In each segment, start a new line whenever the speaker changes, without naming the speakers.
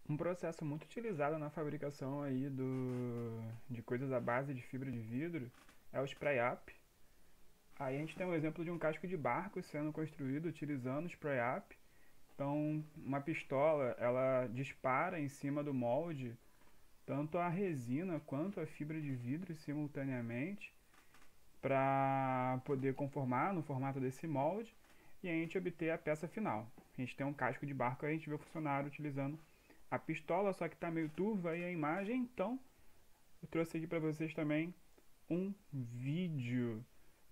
Um processo muito utilizado na fabricação aí de coisas à base de fibra de vidro é o spray-up. Aí a gente tem um exemplo de um casco de barco sendo construído utilizando spray-up. Então, uma pistola, ela dispara em cima do molde tanto a resina quanto a fibra de vidro simultaneamente para poder conformar no formato desse molde e a gente obter a peça final. A gente tem um casco de barco, aí a gente vê o funcionário utilizando a pistola, só que está meio turva aí a imagem, então eu trouxe aqui para vocês também um vídeo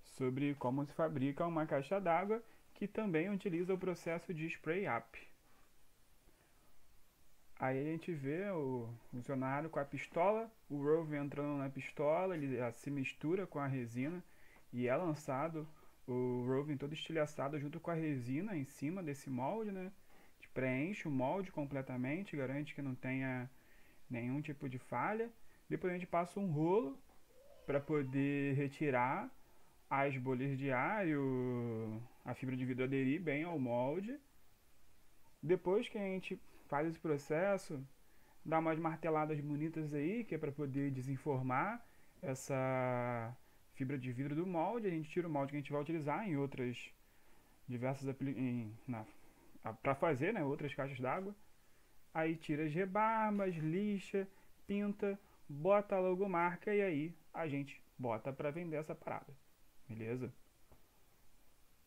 sobre como se fabrica uma caixa d'água que também utiliza o processo de spray up. Aí a gente vê o funcionário com a pistola, o Rove entrando na pistola, ele se mistura com a resina e é lançado o Rove todo estilhaçado junto com a resina em cima desse molde, né? Que preenche o molde completamente, garante que não tenha nenhum tipo de falha. Depois a gente passa um rolo para poder retirar as bolhas de ar e a fibra de vidro aderir bem ao molde. Depois que a gente faz esse processo, dá umas marteladas bonitas aí, que é para poder desenformar essa fibra de vidro do molde. A gente tira o molde que a gente vai utilizar em outras diversas para fazer, né, outras caixas d'água. Aí tira as rebarbas, lixa, pinta, bota a logomarca e aí a gente bota para vender essa parada. Beleza?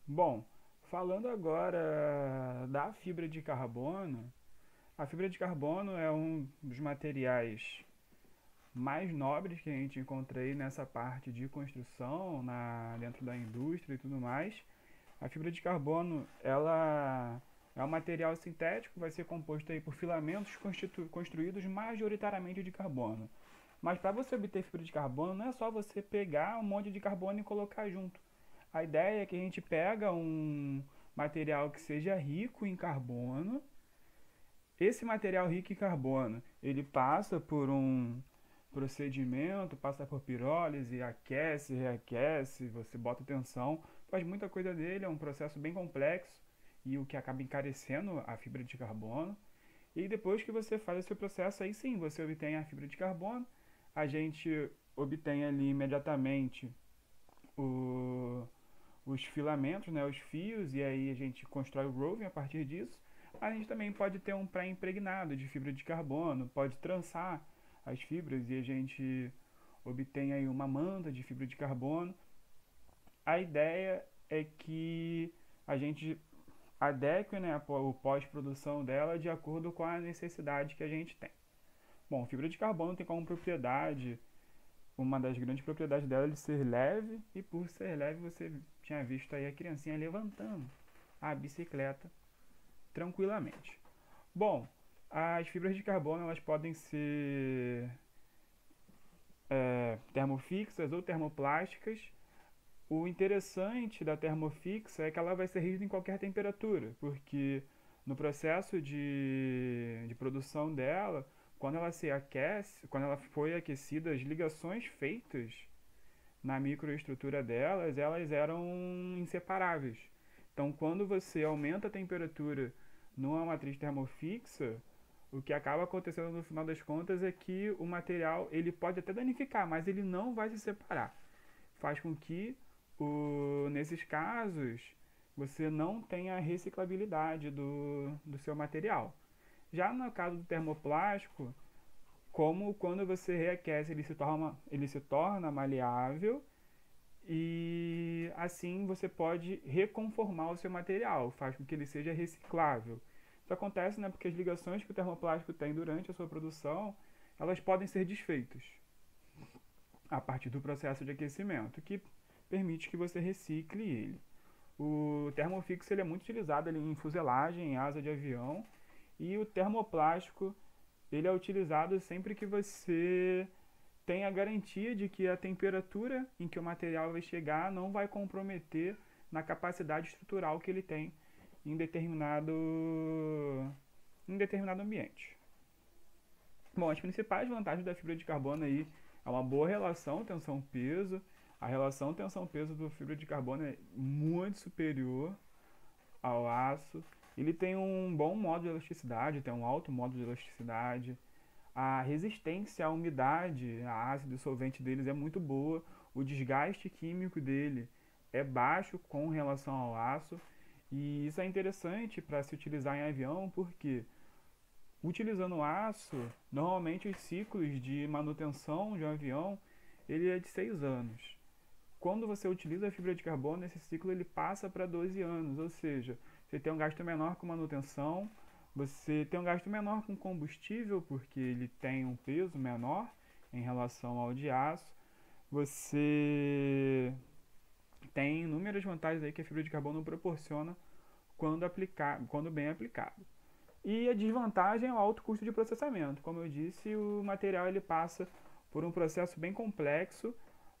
Bom, falando agora da fibra de carbono, a fibra de carbono é um dos materiais mais nobres que a gente encontrei nessa parte de construção, dentro da indústria e tudo mais. A fibra de carbono, ela é um material sintético, vai ser composto aí por filamentos construídos majoritariamente de carbono. Mas para você obter fibra de carbono, não é só você pegar um monte de carbono e colocar junto. A ideia é que a gente pega um material que seja rico em carbono. Esse material rico em carbono, ele passa por um procedimento, passa por pirólise, aquece, reaquece, você bota tensão, faz muita coisa dele, é um processo bem complexo e o que acaba encarecendo a fibra de carbono. E depois que você faz esse processo, aí sim, você obtém a fibra de carbono, a gente obtém ali imediatamente o, os filamentos, né, os fios, e aí a gente constrói o roving a partir disso. A gente também pode ter um pré-impregnado de fibra de carbono, pode trançar as fibras e a gente obtém aí uma manta de fibra de carbono. A ideia é que a gente adeque, né, o pós-produção dela de acordo com a necessidade que a gente tem. Bom, fibra de carbono tem como propriedade, uma das grandes propriedades dela é de ser leve, e por ser leve você tinha visto aí a criancinha levantando a bicicleta tranquilamente. Bom, as fibras de carbono elas podem ser termofixas ou termoplásticas. O interessante da termofixa é que ela vai ser rígida em qualquer temperatura, porque no processo de produção dela, quando ela se aquece, quando ela foi aquecida, as ligações feitas na microestrutura delas, elas eram inseparáveis. Então, quando você aumenta a temperatura numa matriz termofixa, o que acaba acontecendo no final das contas é que o material ele pode até danificar, mas ele não vai se separar. Faz com que, nesses casos, você não tenha a reciclabilidade do seu material. Já no caso do termoplástico, como quando você reaquece ele se torna maleável e assim você pode reconformar o seu material, faz com que ele seja reciclável. Isso acontece, né, porque as ligações que o termoplástico tem durante a sua produção, elas podem ser desfeitas a partir do processo de aquecimento, que permite que você recicle ele. O termofix ele é muito utilizado ali em fuselagem, em asa de avião, e o termoplástico ele é utilizado sempre que você tem a garantia de que a temperatura em que o material vai chegar não vai comprometer na capacidade estrutural que ele tem em determinado ambiente. Bom, as principais vantagens da fibra de carbono aí é uma boa relação tensão-peso. A relação tensão-peso da fibra de carbono é muito superior ao aço. Ele tem um bom modo de elasticidade, tem um alto modo de elasticidade. A resistência à umidade, a ácido solvente deles é muito boa. O desgaste químico dele é baixo com relação ao aço. E isso é interessante para se utilizar em avião, porque utilizando aço, normalmente os ciclos de manutenção de um avião ele é de 6 anos. Quando você utiliza a fibra de carbono, esse ciclo ele passa para 12 anos, ou seja, você tem um gasto menor com manutenção, você tem um gasto menor com combustível, porque ele tem um peso menor em relação ao de aço. Você tem inúmeras vantagens aí que a fibra de carbono proporciona quando bem aplicado. E a desvantagem é o alto custo de processamento. Como eu disse, o material ele passa por um processo bem complexo,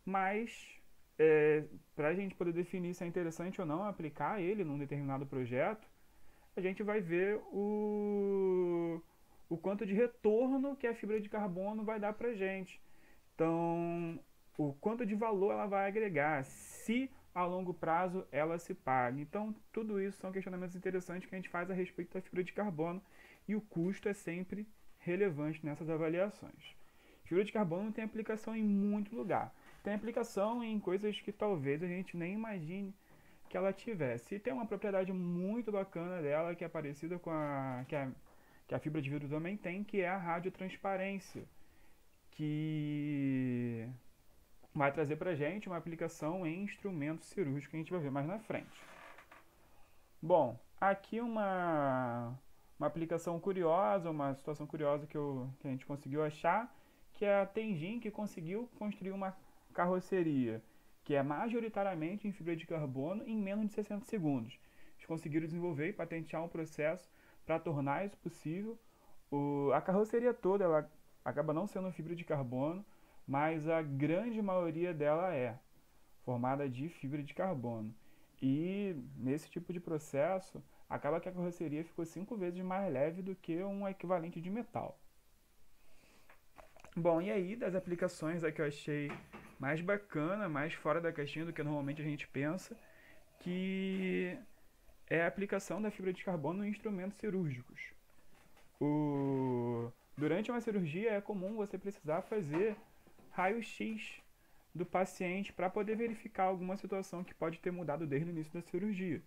mas para a gente poder definir se é interessante ou não aplicar ele num determinado projeto, a gente vai ver o quanto de retorno que a fibra de carbono vai dar para a gente. Então, o quanto de valor ela vai agregar, se a longo prazo ela se paga. Então, tudo isso são questionamentos interessantes que a gente faz a respeito da fibra de carbono e o custo é sempre relevante nessas avaliações. Fibra de carbono tem aplicação em muito lugar. Tem aplicação em coisas que talvez a gente nem imagine que ela tivesse. E tem uma propriedade muito bacana dela, que é parecida com que a fibra de vidro também tem, que é a radiotransparência, que vai trazer pra gente uma aplicação em instrumentos cirúrgicos que a gente vai ver mais na frente. Bom, aqui uma aplicação curiosa, uma situação curiosa que a gente conseguiu achar, que é a Tenjin, que conseguiu construir uma carroceria que é majoritariamente em fibra de carbono em menos de 60 segundos. Eles conseguiram desenvolver e patentear um processo para tornar isso possível. A carroceria toda ela acaba não sendo fibra de carbono, mas a grande maioria dela é formada de fibra de carbono. E nesse tipo de processo, acaba que a carroceria ficou 5 vezes mais leve do que um equivalente de metal. Bom, e aí das aplicações que eu achei mais bacana, mais fora da caixinha do que normalmente a gente pensa, que é a aplicação da fibra de carbono em instrumentos cirúrgicos. Durante uma cirurgia é comum você precisar fazer raio-x do paciente para poder verificar alguma situação que pode ter mudado desde o início da cirurgia.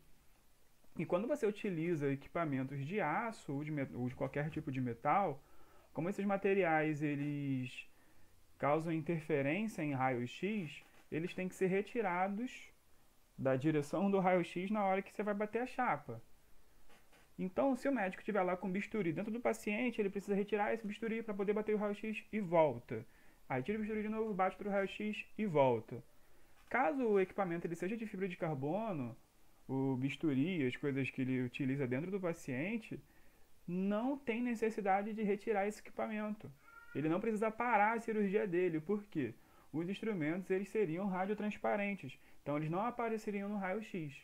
E quando você utiliza equipamentos de aço ou de qualquer tipo de metal, como esses materiais eles causam interferência em raio-x, eles têm que ser retirados da direção do raio-x na hora que você vai bater a chapa. Então, se o médico estiver lá com bisturi dentro do paciente, ele precisa retirar esse bisturi para poder bater o raio-x e volta. Aí tira o bisturi de novo, bate para o raio-x e volta. Caso o equipamento ele seja de fibra de carbono, o bisturi, as coisas que ele utiliza dentro do paciente, não tem necessidade de retirar esse equipamento. Ele não precisa parar a cirurgia dele, por quê? Os instrumentos eles seriam radiotransparentes, então eles não apareceriam no raio-x.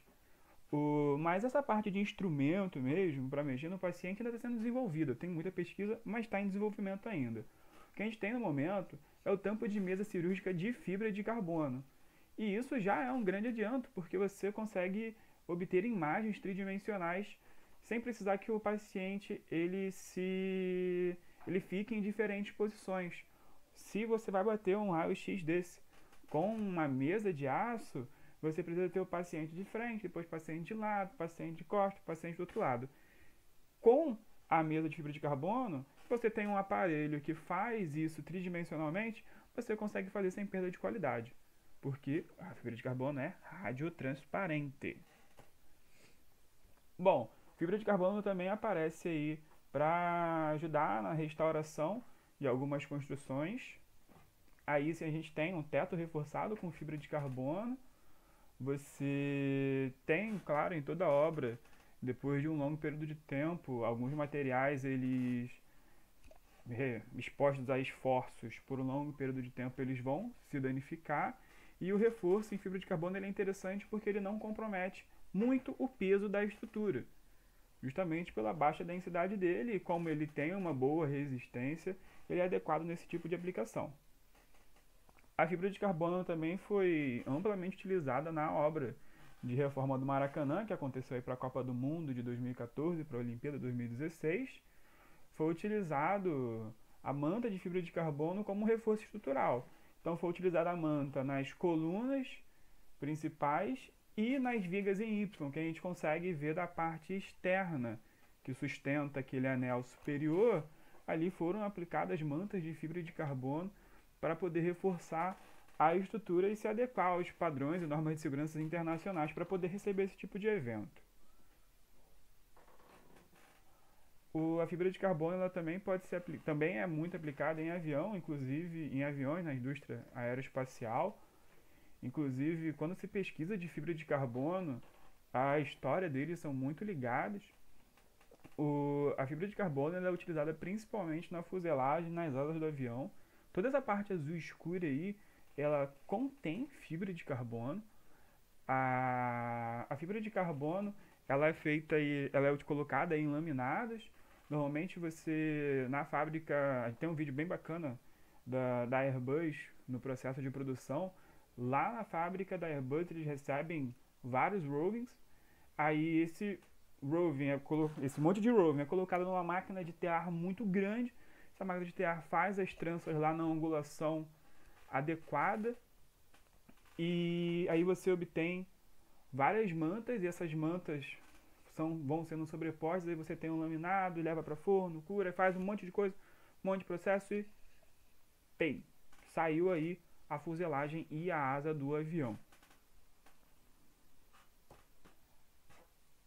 Mas essa parte de instrumento mesmo, para mexer no paciente, ainda está sendo desenvolvida. Tem muita pesquisa, mas está em desenvolvimento ainda. O que a gente tem no momento é o tampo de mesa cirúrgica de fibra de carbono. E isso já é um grande adianto, porque você consegue obter imagens tridimensionais sem precisar que o paciente ele fique em diferentes posições. Se você vai bater um raio-x desse com uma mesa de aço, você precisa ter o paciente de frente, depois o paciente de lado, paciente de costas, paciente do outro lado. Com a mesa de fibra de carbono, você tem um aparelho que faz isso tridimensionalmente, você consegue fazer sem perda de qualidade, porque a fibra de carbono é radiotransparente. Bom, fibra de carbono também aparece aí para ajudar na restauração de algumas construções. Aí se a gente tem um teto reforçado com fibra de carbono, você tem, claro, em toda obra, depois de um longo período de tempo, alguns materiais eles expostos a esforços por um longo período de tempo eles vão se danificar, e o reforço em fibra de carbono ele é interessante porque ele não compromete muito o peso da estrutura, justamente pela baixa densidade dele, e como ele tem uma boa resistência, ele é adequado nesse tipo de aplicação. A fibra de carbono também foi amplamente utilizada na obra de reforma do Maracanã, que aconteceu aí para a Copa do Mundo de 2014, para a Olimpíada 2016, foi utilizado a manta de fibra de carbono como reforço estrutural. Então foi utilizada a manta nas colunas principais e nas vigas em Y, que a gente consegue ver da parte externa que sustenta aquele anel superior. Ali foram aplicadas mantas de fibra de carbono para poder reforçar a estrutura e se adequar aos padrões e normas de segurança internacionais para poder receber esse tipo de evento. A fibra de carbono ela também pode ser também é muito aplicada em avião, inclusive em aviões na indústria aeroespacial. Inclusive, quando se pesquisa de fibra de carbono, a história deles são muito ligadas. A fibra de carbono ela é utilizada principalmente na fuselagem, nas asas do avião. Toda essa parte azul escura aí, ela contém fibra de carbono. A fibra de carbono ela é feita e ela é colocada em laminadas. Normalmente você na fábrica tem um vídeo bem bacana da Airbus no processo de produção. Lá na fábrica da Airbus eles recebem vários rovings. Aí esse monte de roving é colocado numa máquina de tear muito grande. Essa máquina de tear faz as tranças lá na angulação adequada. E aí você obtém várias mantas e essas mantas vão sendo sobrepostas. Aí você tem um laminado, leva para forno, cura, faz um monte de coisa, um monte de processo e tem. Saiu aí a fuselagem e a asa do avião.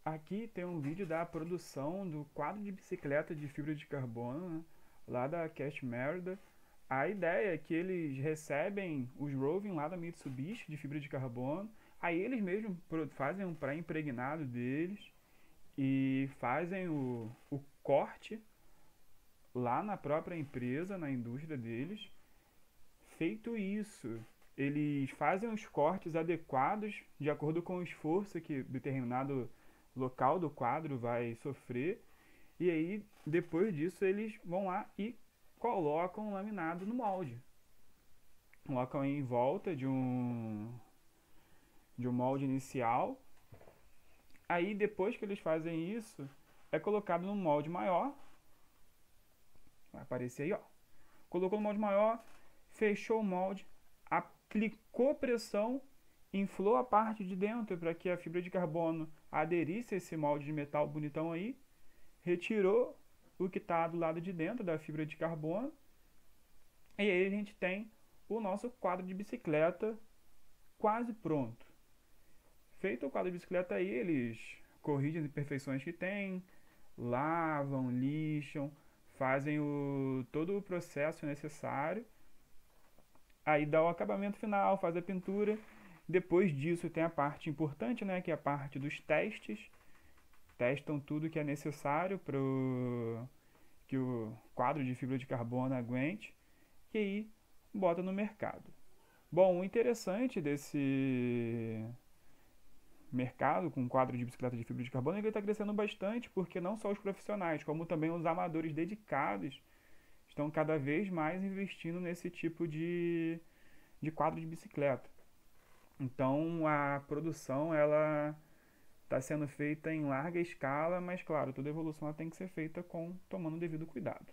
Aqui tem um vídeo da produção do quadro de bicicleta de fibra de carbono, né, lá da Cast Merida. A ideia é que eles recebem os roving lá da Mitsubishi de fibra de carbono, aí eles mesmos fazem um pré-impregnado deles e fazem o corte lá na própria empresa, na indústria deles. Feito isso, eles fazem os cortes adequados de acordo com o esforço que determinado local do quadro vai sofrer. E aí, depois disso, eles vão lá e colocam o laminado no molde. Colocam em volta de um molde inicial. Aí, depois que eles fazem isso, é colocado num molde maior. Vai aparecer aí, ó. Colocou no molde maior, fechou o molde, aplicou pressão, inflou a parte de dentro para que a fibra de carbono aderisse a esse molde de metal bonitão aí, retirou o que está do lado de dentro da fibra de carbono, e aí a gente tem o nosso quadro de bicicleta quase pronto. Feito o quadro de bicicleta aí, eles corrigem as imperfeições que tem, lavam, lixam, fazem todo o processo necessário. Aí dá o acabamento final, faz a pintura. Depois disso tem a parte importante, né, que é a parte dos testes. Testam tudo que é necessário para que o quadro de fibra de carbono aguente. E aí bota no mercado. Bom, o interessante desse mercado com quadro de bicicleta de fibra de carbono é que ele está crescendo bastante, porque não só os profissionais, como também os amadores dedicados estão cada vez mais investindo nesse tipo de quadro de bicicleta. Então a produção ela está sendo feita em larga escala, mas claro, toda evolução ela tem que ser feita tomando o devido cuidado.